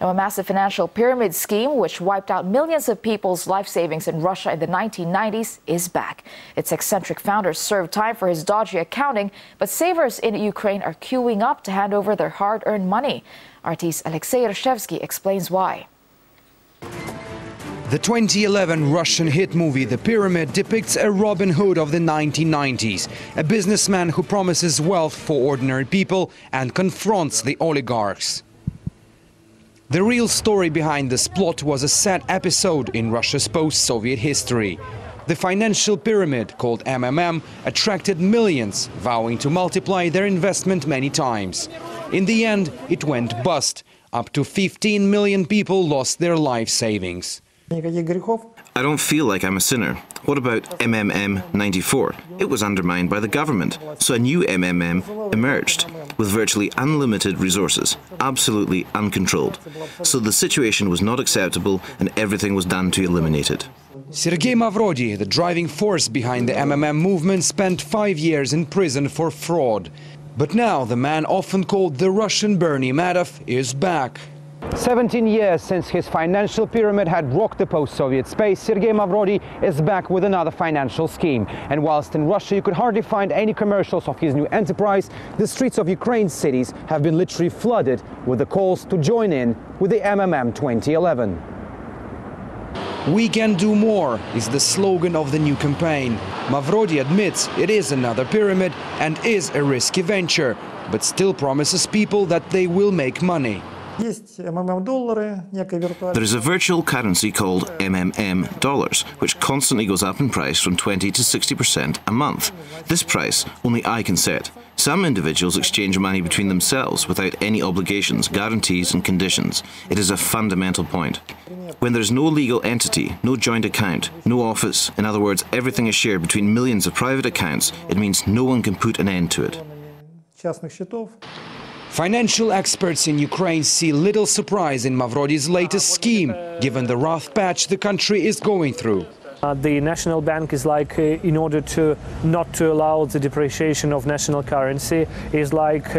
Now, a massive financial pyramid scheme which wiped out millions of people's life savings in Russia in the 1990s is back. Its eccentric founder served time for his dodgy accounting, but savers in Ukraine are queuing up to hand over their hard-earned money. RT's Alexei Rashevsky explains why. The 2011 Russian hit movie The Pyramid depicts a Robin Hood of the 1990s, a businessman who promises wealth for ordinary people and confronts the oligarchs. The real story behind this plot was a sad episode in Russia's post-Soviet history. The financial pyramid, called MMM, attracted millions, vowing to multiply their investment many times. In the end, it went bust. Up to 15 million people lost their life savings. I don't feel like I'm a sinner. What about MMM 94? It was undermined by the government, so a new MMM emerged with virtually unlimited resources, absolutely uncontrolled. So the situation was not acceptable and everything was done to eliminate it. Sergei Mavrodi, the driving force behind the MMM movement, spent 5 years in prison for fraud. But now the man often called the Russian Bernie Madoff is back. 17 years since his financial pyramid had rocked the post-Soviet space, Sergei Mavrodi is back with another financial scheme. And whilst in Russia you could hardly find any commercials of his new enterprise, the streets of Ukraine's cities have been literally flooded with the calls to join in with the MMM 2011. "We can do more" is the slogan of the new campaign. Mavrodi admits it is another pyramid and is a risky venture, but still promises people that they will make money. There is a virtual currency called MMM dollars, which constantly goes up in price from 20 to 60% a month. This price only I can set. Some individuals exchange money between themselves without any obligations, guarantees and conditions. It is a fundamental point. When there is no legal entity, no joint account, no office, in other words, everything is shared between millions of private accounts, it means no one can put an end to it. Financial experts in Ukraine see little surprise in Mavrodi's latest scheme, given the rough patch the country is going through. The National Bank is like, in order to not to allow the depreciation of national currency, is like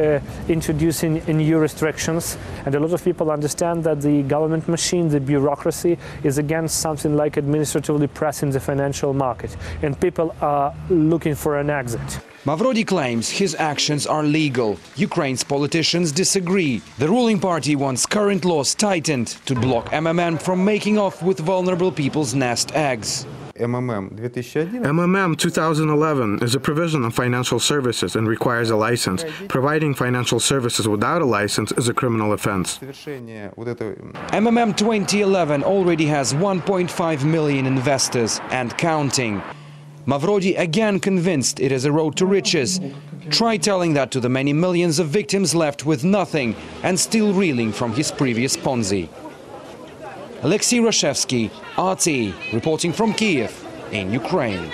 introducing new restrictions. And a lot of people understand that the government machine, the bureaucracy, is against something like administratively pressing the financial market. And people are looking for an exit. Mavrodi claims his actions are legal. Ukraine's politicians disagree. The ruling party wants current laws tightened to block MMM from making off with vulnerable people's nest eggs. MMM 2011 is a provision of financial services and requires a license. Providing financial services without a license is a criminal offense. MMM 2011 already has 1.5 million investors and counting. Mavrodi again convinced it is a road to riches. Try telling that to the many millions of victims left with nothing and still reeling from his previous Ponzi. Alexei Rashevsky, RT, reporting from Kiev in Ukraine.